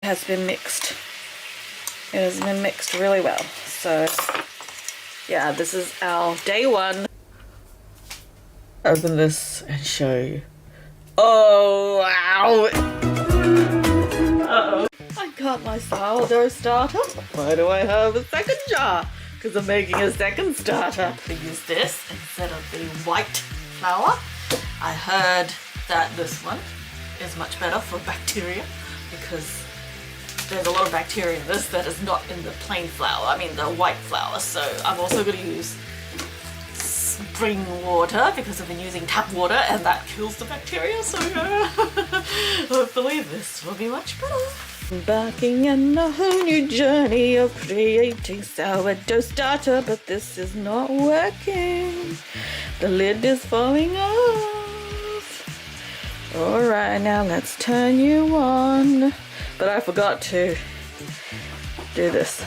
has been mixed. It has been mixed really well. So yeah, this is our day one. Open this and show you. Oh, wow. Uh-oh. I got my sourdough starter. Why do I have a second jar? Because I'm making a second starter. I use this instead of the white flour. I heard that this one is much better for bacteria because there's a lot of bacteria in this that is not in the plain flour, I mean the white flour. So I'm also going to use spring water because I've been using tap water and that kills the bacteria, so hopefully this will be much better. Embarking on a whole new journey of creating sourdough starter, but this is not working. The lid is falling off. Alright, now let's turn you on. But I forgot to do this.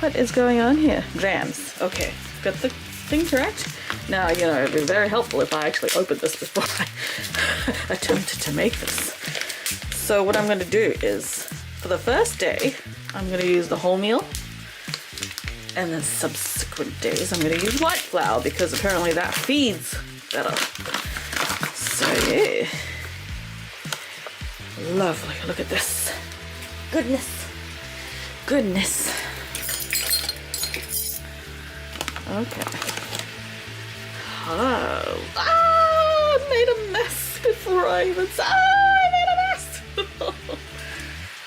What is going on here? Jams. Okay, got the thing correct. Now, you know, it'd be very helpful if I actually opened this before I attempted to make this. So what I'm going to do is, for the first day, I'm going to use the wholemeal. And then subsequent days, I'm going to use white flour because apparently that feeds better. So yeah. Lovely. Look at this. Goodness. Goodness. Okay. Oh. Ah, I made a mess before I even saw. I made a mess.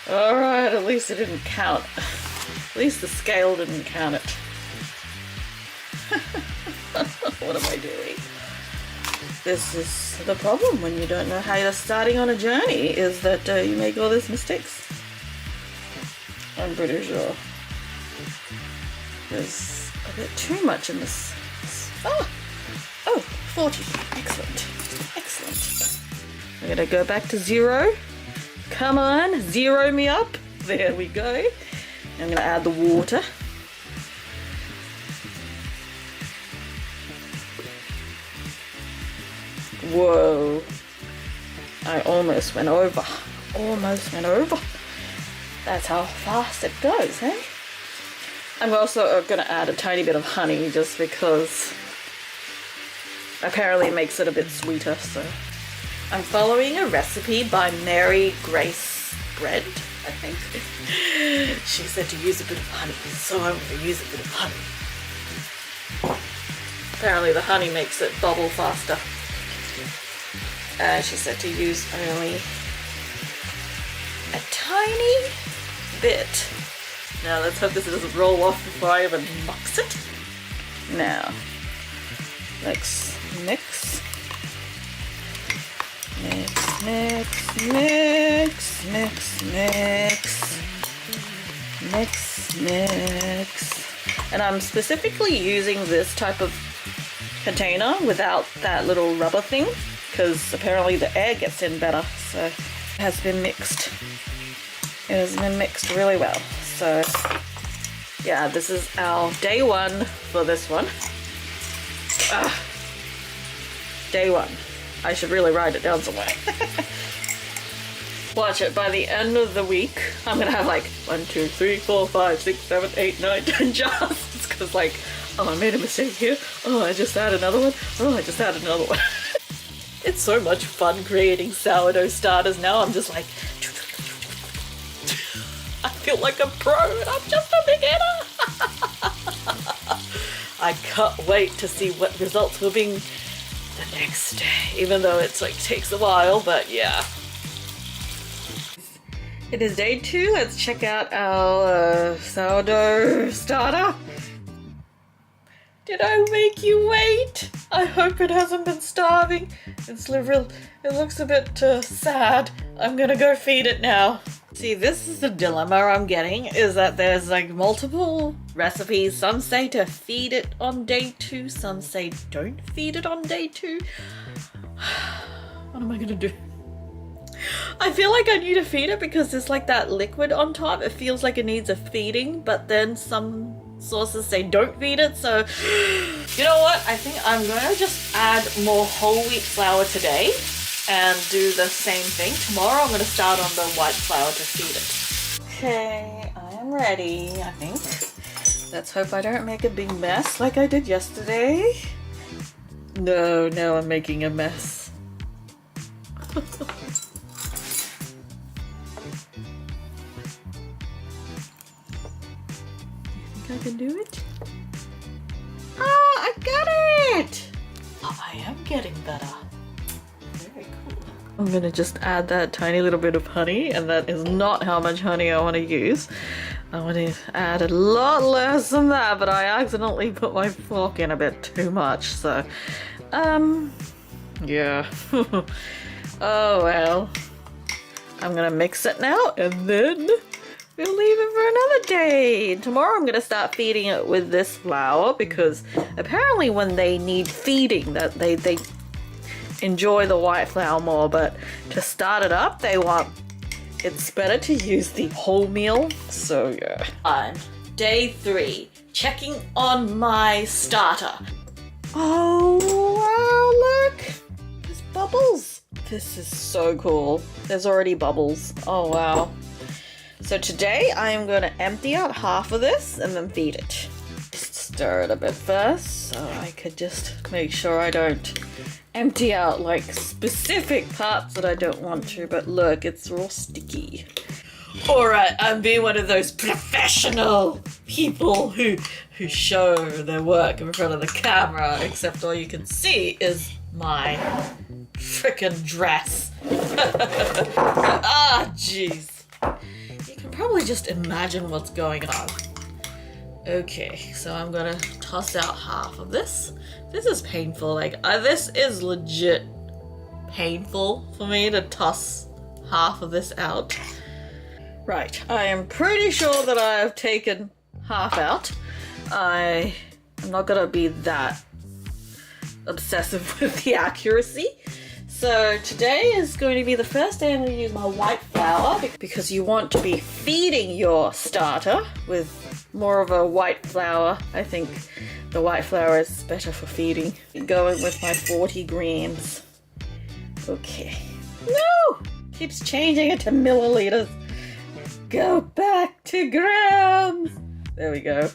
Alright, at least it didn't count. At least the scale didn't count it. What am I doing? This is the problem when you don't know how you're starting on a journey, is that you make all these mistakes. I'm pretty sure. There's a bit too much in this. Oh, 40. Excellent. Excellent. I'm going to go back to 0. Come on, 0 me up. There we go. I'm going to add the water. Whoa. I almost went over. Almost went over. That's how fast it goes, eh? I'm also going to add a tiny bit of honey just because apparently it makes it a bit sweeter. So I'm following a recipe by Mary Grace Bread, I think. She said to use a bit of honey, so I'm going to use a bit of honey. Apparently the honey makes it bubble faster. She said to use only a tiny bit. Now let's hope this doesn't roll off before I even mix it. Now, let's mix. Mix, mix, mix, mix, mix. Mix, mix. And I'm specifically using this type of container without that little rubber thing, because apparently the air gets in better. So it has been mixed. It has been mixed really well. So yeah, this is our day one for this one. Day one. I should really write it down somewhere. Watch it, by the end of the week, I'm gonna have like 1, 2, 3, 4, 5, 6, 7, 8, 9, 10 jars. It's because like, oh, I made a mistake here. Oh, I just added another one. Oh, I just added another one. It's so much fun creating sourdough starters now. I'm just like, I feel like a pro and I'm just a beginner. I can't wait to see what results will be the next day, even though it's like takes a while, but yeah. It is day 2. Let's check out our sourdough starter. Did I make you wait? I hope it hasn't been starving. It looks a bit sad. I'm gonna go feed it now. See, this is the dilemma I'm getting, is that there's like multiple recipes. Some say to feed it on day 2, some say don't feed it on day 2. What am I gonna do? I feel like I need to feed it because there's like that liquid on top. It feels like it needs a feeding, but then some sources say don't feed it. So you know what? I think I'm gonna just add more whole wheat flour today and do the same thing. Tomorrow I'm going to start on the white flour to feed it. Okay, I am ready, I think. Let's hope I don't make a big mess like I did yesterday. No, now I'm making a mess. You think I can do it? Oh, I got it! Oh, I am getting better. Very cool. I'm gonna just add that tiny little bit of honey, and that is not how much honey I want to use. I want to add a lot less than that, but I accidentally put my fork in a bit too much, so yeah. Oh well. I'm gonna mix it now, and then we'll leave it for another day. Tomorrow I'm gonna start feeding it with this flour, because apparently when they need feeding, that they enjoy the white flour more, but to start it up, it's better to use the wholemeal. So yeah. On day 3, checking on my starter. Oh wow, look! There's bubbles. This is so cool. There's already bubbles. Oh wow. So today I am going to empty out half of this and then feed it. Just stir it a bit first, so I could just make sure I don't empty out like specific parts that I don't want to, but look, it's all sticky. Alright, I'm being one of those professional people who show their work in front of the camera, except all you can see is my frickin' dress. Ah, jeez. You can probably just imagine what's going on. Okay, so I'm gonna toss out half of this. This is painful, like, this is legit painful for me to toss half of this out. Right, I am pretty sure that I have taken half out. I am not gonna be that obsessive with the accuracy. So today is going to be the first day I'm going to use my white flour, because you want to be feeding your starter with more of a white flour. I think the white flour is better for feeding. Going with my 40 grams. Okay. No! Keeps changing it to milliliters. Go back to grams. There we go.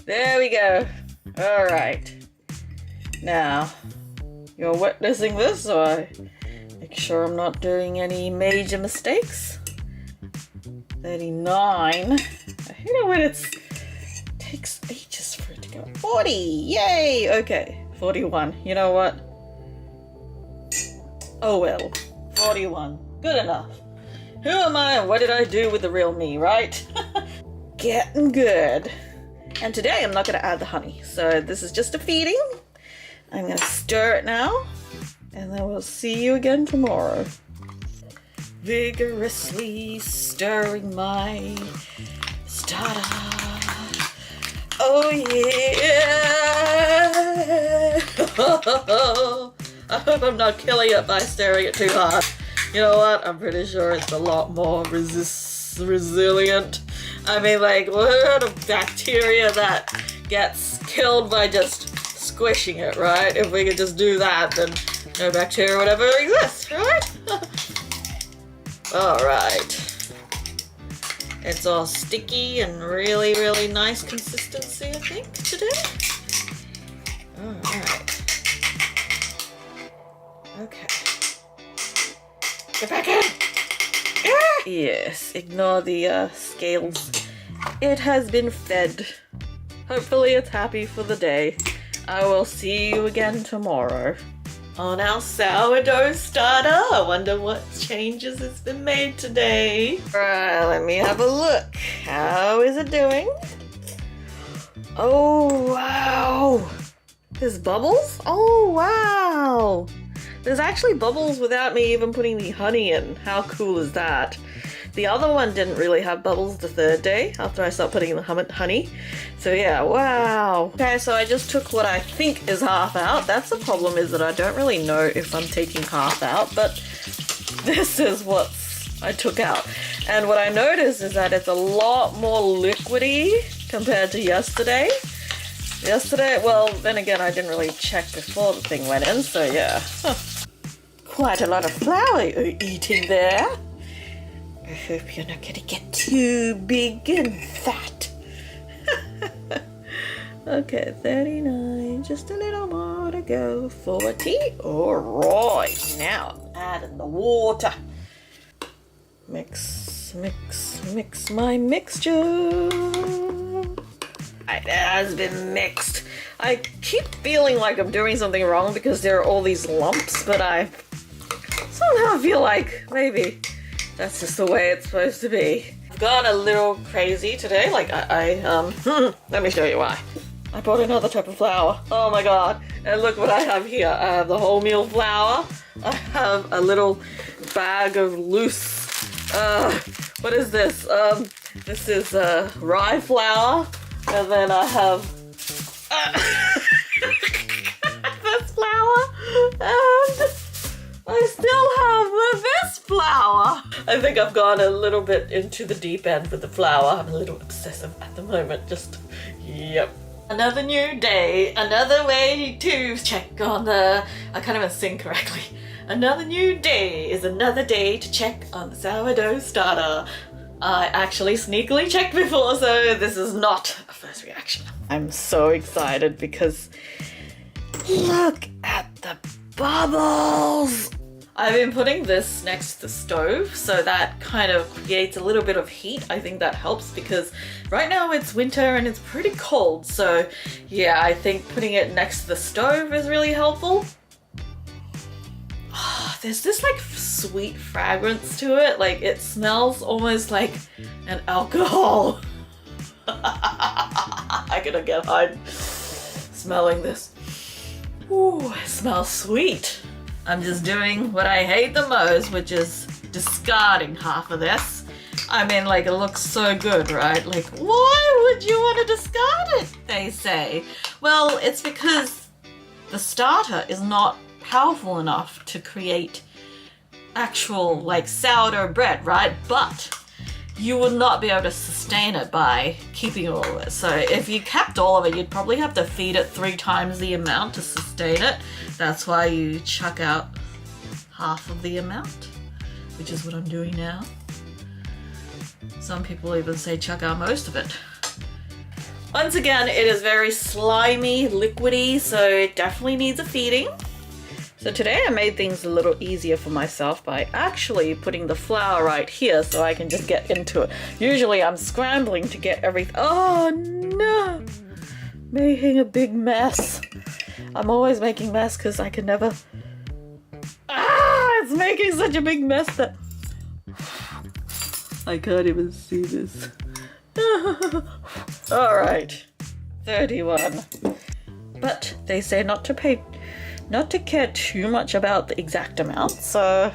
There we go. All right. Now, you're witnessing this, so I make sure I'm not doing any major mistakes. 39. I hate it when it takes ages for it to go. 40! Yay! Okay, 41. You know what? Oh well. 41. Good enough. Who am I and what did I do with the real me, right? Getting good. And today I'm not going to add the honey, so this is just a feeding. I'm going to stir it now, and then we'll see you again tomorrow. Vigorously stirring my starter. Oh yeah! I hope I'm not killing it by stirring it too hard. You know what? I'm pretty sure it's a lot more resilient. I mean, like, what a bacteria that gets killed by just squishing it, right? If we could just do that, then no bacteria would ever exist, right? Alright. It's all sticky and really, really nice consistency, I think, today. Alright. Okay. Get back in! Ah! Yes, ignore the scales. It has been fed. Hopefully it's happy for the day. I will see you again tomorrow. On our sourdough starter, I wonder what changes has been made today. Alright, let me have a look. How is it doing? Oh, wow. There's bubbles? Oh, wow. There's actually bubbles without me even putting the honey in. How cool is that? The other one didn't really have bubbles the third day after I stopped putting in the honey. So yeah, wow. Okay, so I just took what I think is half out. That's the problem, is that I don't really know if I'm taking half out, but this is what I took out. And what I noticed is that it's a lot more liquidy compared to yesterday. Yesterday, well, then again, I didn't really check before the thing went in, so yeah. Huh. quite a lot of flour you're eating there. I hope you're not going to get too big and fat. Okay, 39, just a little more to go. 40. All right, now add in the water. Mix, mix, mix my mixture. It has been mixed. I keep feeling like I'm doing something wrong because there are all these lumps, but I somehow feel like maybe that's just the way it's supposed to be. I've gone a little crazy today. Like let me show you why. I bought another type of flour. Oh my god. And look what I have here. I have the wholemeal flour. I have a little bag of loose, what is this? This is rye flour. And then I have this flour. And I still have this flour. I think I've gone a little bit into the deep end with the flour. I'm a little obsessive at the moment. Just, yep. Another new day, another way to check on the... I can't even sing correctly. Another new day is another day to check on the sourdough starter. I actually sneakily checked before, so this is not a first reaction. I'm so excited because look at the bubbles! I've been putting this next to the stove, so that kind of creates a little bit of heat. I think that helps because right now it's winter and it's pretty cold. So yeah, I think putting it next to the stove is really helpful. Oh, there's this like sweet fragrance to it. Like it smells almost like an alcohol. I gotta get hard smelling this. Ooh, it smells sweet. I'm just doing what I hate the most, which is discarding half of this. I mean, like, it looks so good, right? Like, why would you want to discard it, they say? Well, it's because the starter is not powerful enough to create actual, like, sourdough bread, right? But you would not be able to sustain it by keeping all of it. So if you kept all of it, you'd probably have to feed it 3 times the amount to sustain it. That's why you chuck out half of the amount, which is what I'm doing now. Some people even say chuck out most of it. Once again, it is very slimy, liquidy, so it definitely needs a feeding. So today I made things a little easier for myself by actually putting the flour right here so I can just get into it. Usually I'm scrambling to get everything. Oh no! Making a big mess. I'm always making mess because I can never... It's making such a big mess that I can't even see this. Alright, 31. But they say not to care too much about the exact amount, so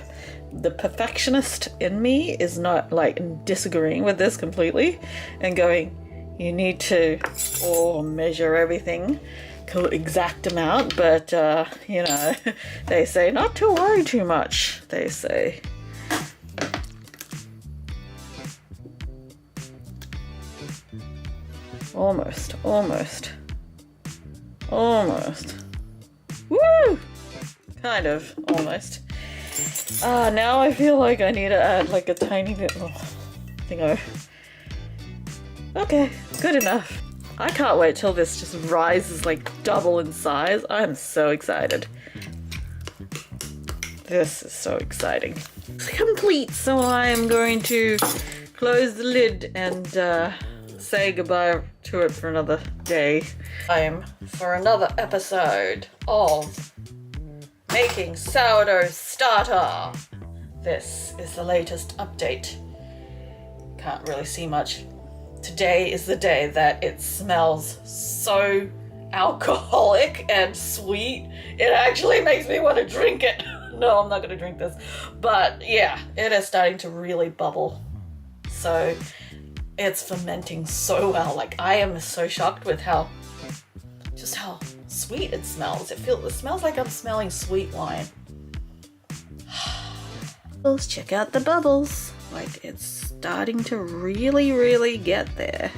the perfectionist in me is not like disagreeing with this completely and going, you need to measure everything exact amount, but you know, they say not to worry too much, they say. Almost. Woo! Kind of, almost. Now I feel like I need to add like a tiny bit more thingo. Okay, good enough. I can't wait till this just rises like double in size. I'm so excited. This is so exciting. It's complete, so I'm going to close the lid and say goodbye to it for another day. Time for another episode of making sourdough starter. This is the latest update. Can't really see much. Today is the day that it smells so alcoholic and sweet. It actually makes me want to drink it. No, I'm not going to drink this. But yeah, it is starting to really bubble. So it's fermenting so well. Like I am so shocked with how sweet it smells. It smells like I'm smelling sweet wine. Let's check out the bubbles. Like it's starting to really get there.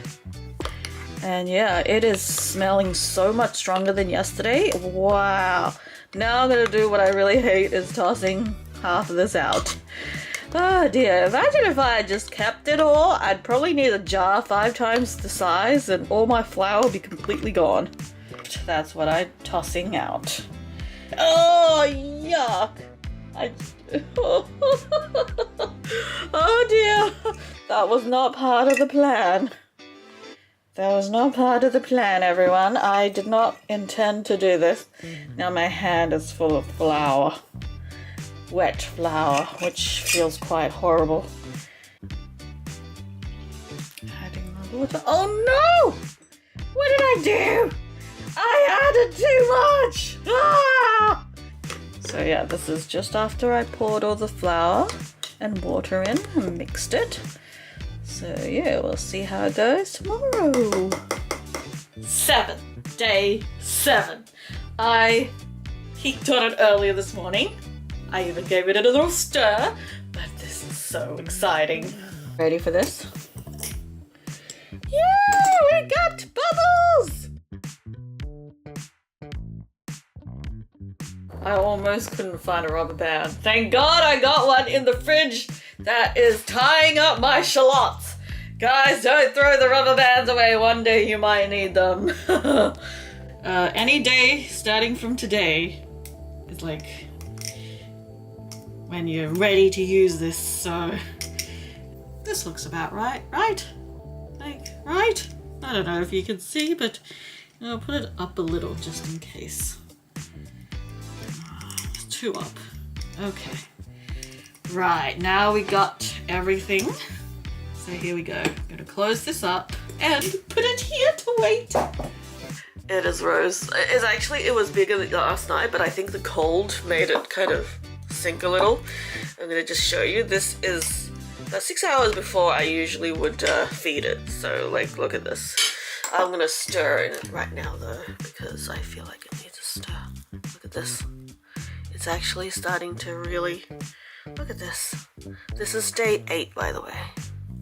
And yeah, it is smelling so much stronger than yesterday. Wow. Now I'm gonna do what I really hate, is tossing half of this out. Oh dear, imagine if I had just kept it all. I'd probably need a jar 5 times the size and all my flour would be completely gone. That's what I'm tossing out. Oh, yuck. Oh dear, that was not part of the plan. That was not part of the plan, everyone. I did not intend to do this. Now my hand is full of flour. Wet flour, which feels quite horrible. Adding my water. Oh no! What did I do? I added too much! Ah! So yeah, this is just after I poured all the flour and water in and mixed it. So yeah, we'll see how it goes tomorrow. Day 7. I peeked on it earlier this morning. I even gave it a little stir, but this is so exciting. Ready for this? Yeah, we got bubbles! I almost couldn't find a rubber band. Thank God I got one in the fridge that is tying up my shallots. Guys, don't throw the rubber bands away. One day you might need them. Any day starting from today is like when you're ready to use this. So this looks about right? Right? I don't know if you can see, but I'll put it up a little just in case. It's too up. Okay. Right, now we got everything. So here we go. I'm gonna close this up and put it here to wait. It is rose. It was bigger than last night, but I think the cold made it kind of sink a little. I'm gonna just show you. This is about 6 hours before I usually would feed it. So like, look at this. I'm gonna stir it right now though, because I feel like it needs a stir. Look at this. It's actually starting to really, look at this. This is day 8, by the way.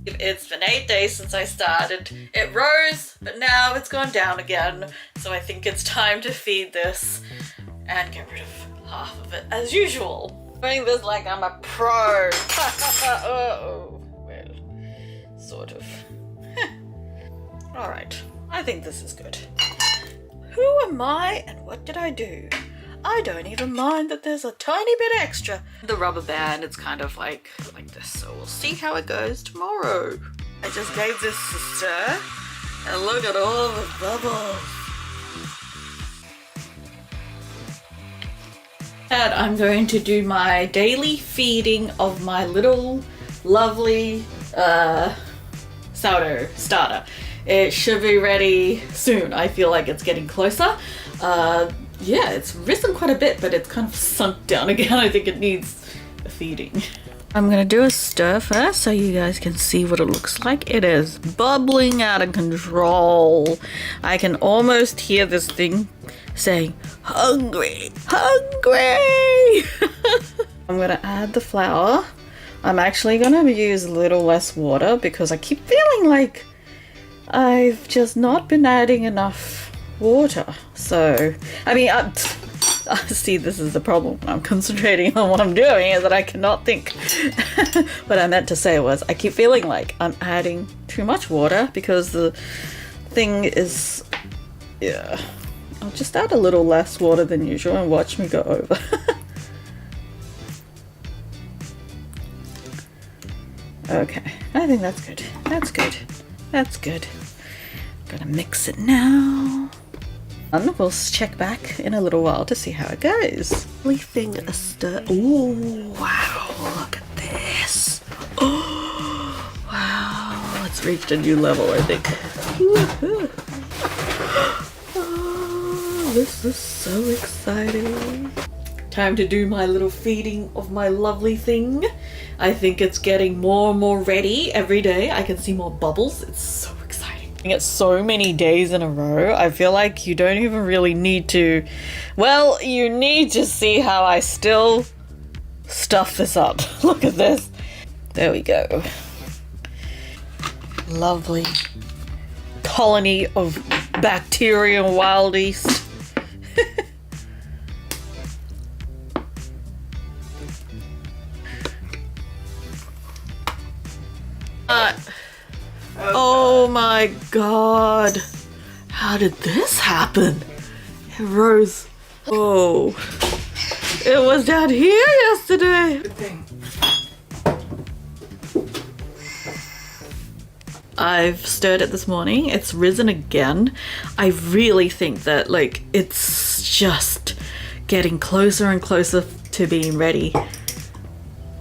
It's been 8 days since I started. It rose, but now it's gone down again. So I think it's time to feed this and get rid of half of it as usual. Doing this like I'm a pro. Oh, well, sort of. All right, I think this is good. Who am I and what did I do? I don't even mind that there's a tiny bit extra. The rubber band, it's kind of like this, so we'll see how it goes tomorrow. I just gave this a stir, and look at all the bubbles. And I'm going to do my daily feeding of my little lovely sourdough starter. It should be ready soon. I feel like it's getting closer. Yeah, it's risen quite a bit, but it's kind of sunk down again. I think it needs a feeding. I'm gonna do a stir first so you guys can see what it looks like. It is bubbling out of control. I can almost hear this thing saying, hungry, hungry. I'm gonna add the flour. I'm actually gonna use a little less water because I keep feeling like I've just not been adding enough water. So, I mean, I see this is the problem. I'm concentrating on what I'm doing is that I cannot think. What I meant to say was I keep feeling like I'm adding too much water because the thing is, yeah. I'll just add a little less water than usual and watch me go over. Okay, I think that's good. That's good. That's good. Gonna mix it now. And we'll check back in a little while to see how it goes. Leaving a stir. Ooh, wow, look at this. Oh, wow, it's reached a new level, I think. Oh, this is so exciting. Time to do my little feeding of my lovely thing. I think it's getting more and more ready every day. I can see more bubbles. It's so exciting. It's so many days in a row. I feel like you don't even really need to, well, you need to see how I still stuff this up. Look at this. There we go. Lovely colony of bacteria and wild yeast. Oh my god. How did this happen? It rose. Oh. It was down here yesterday. Good thing. I've stirred it this morning. It's risen again. I really think that like it's just getting closer and closer to being ready.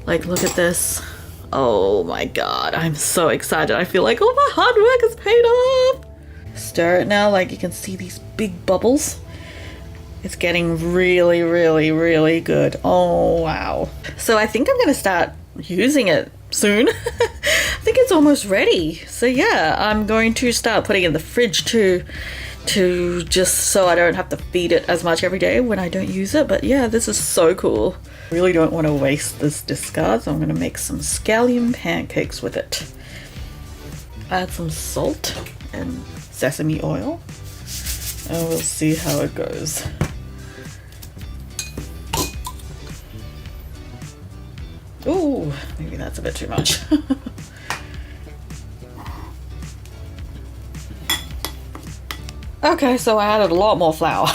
Like, look at this. Oh my god, I'm so excited. I feel like all my hard work has paid off. Stir it now, like you can see these big bubbles. It's getting really, really, really good. Oh wow. So I think I'm gonna start using it soon. I think it's almost ready. So yeah, I'm going to start putting it in the fridge to just so I don't have to feed it as much every day when I don't use it. But yeah, this is so cool. Really don't want to waste this discard, so I'm going to make some scallion pancakes with it. Add some salt and sesame oil, and we'll see how it goes. Ooh, maybe that's a bit too much. Okay, so I added a lot more flour.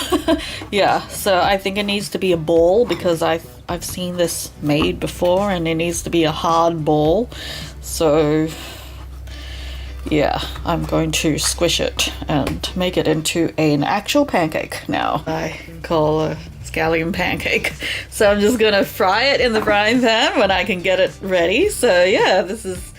Yeah, so I think it needs to be a ball because I've seen this made before, and it needs to be a hard ball. So yeah, I'm going to squish it and make it into an actual pancake now. I call a scallion pancake. So I'm just gonna fry it in the frying pan when I can get it ready. So yeah, this is,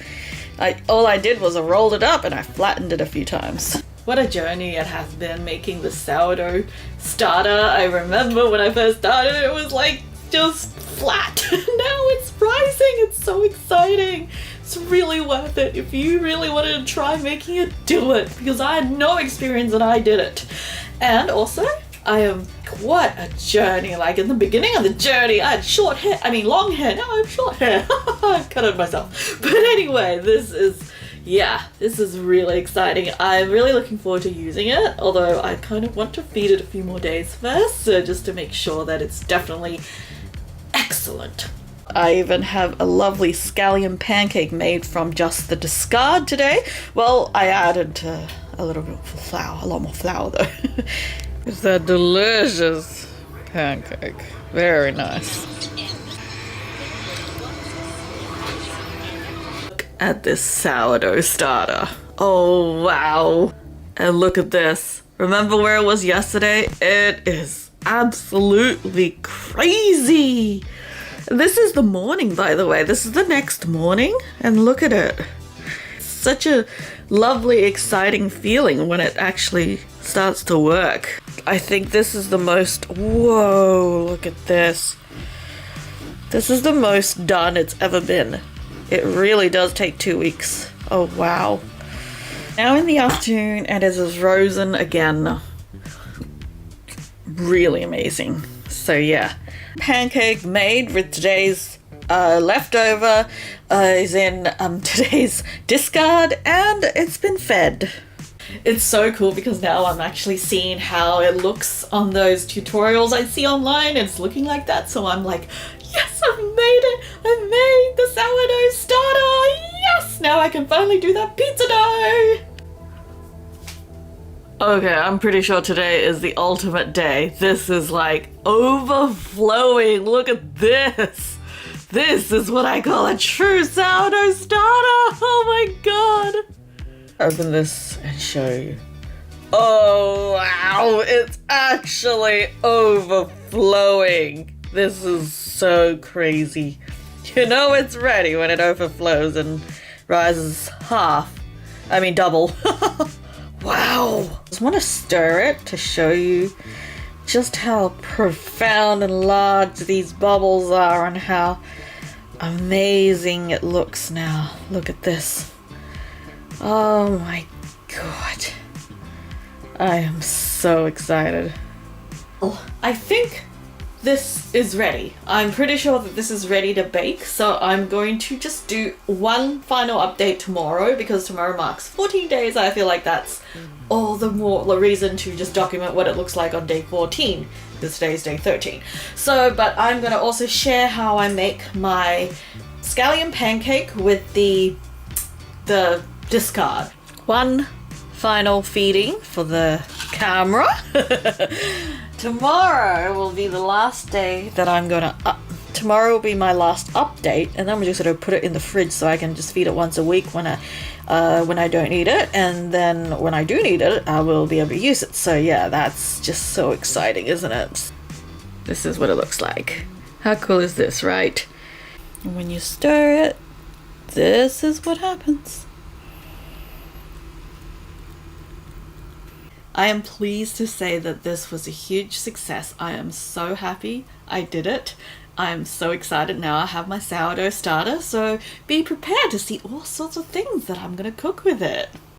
all I did was I rolled it up and I flattened it a few times. What a journey it has been making the sourdough starter. I remember when I first started it was like just flat. Now it's rising. It's so exciting. It's really worth it. If you really wanted to try making it, do it, because I had no experience and I did it. And also, what a journey. Like in the beginning of the journey, I had short hair, long hair. Now I have short hair. I cut it myself. But anyway, this is really exciting. I'm really looking forward to using it, although I kind of want to feed it a few more days first, so just to make sure that it's definitely excellent. I even have a lovely scallion pancake made from just the discard today. Well, I added a little bit of flour, a lot more flour though. It's that delicious pancake. Very nice. At this sourdough starter. Oh wow. And look at this. Remember where it was yesterday? It is absolutely crazy. This is the morning, by the way. This is the next morning, and look at it. It's such a lovely, exciting feeling when it actually starts to work. I think this is the most, whoa, look at this. This is the most done it's ever been. It really does take 2 weeks. Oh, wow. Now in the afternoon, and it is risen again. Really amazing. So yeah, pancake made with today's leftover is in today's discard, and it's been fed. It's so cool because now I'm actually seeing how it looks on those tutorials I see online. It's looking like that, so I'm like, yes, I've made it! I made the sourdough starter! Yes! Now I can finally do that pizza dough! Okay, I'm pretty sure today is the ultimate day. This is like overflowing. Look at this! This is what I call a true sourdough starter! Oh my god! Open this and show you. Oh wow, it's actually overflowing. This is so crazy. You know it's ready when it overflows and rises double. Wow. Just want to stir it to show you just how profound and large these bubbles are and how amazing it looks now. Look at this. Oh my god. I am so excited. I think this is ready. I'm pretty sure that this is ready to bake, so I'm going to just do one final update tomorrow, because tomorrow marks 14 days. I feel like that's all the more the reason to just document what it looks like on day 14, because today's day 13. So, but I'm going to also share how I make my scallion pancake with the the discard. One final feeding for the camera. Tomorrow will be the last day that I'm gonna tomorrow will be my last update, and then we're just gonna put it in the fridge so I can just feed it once a week when I don't need it, and then when I do need it, I will be able to use it. So yeah, that's just so exciting, isn't it? This is what it looks like. How cool is this, right? And when you stir it, this is what happens. I am pleased to say that this was a huge success. I am so happy I did it. I am so excited now I have my sourdough starter, so be prepared to see all sorts of things that I'm going to cook with it.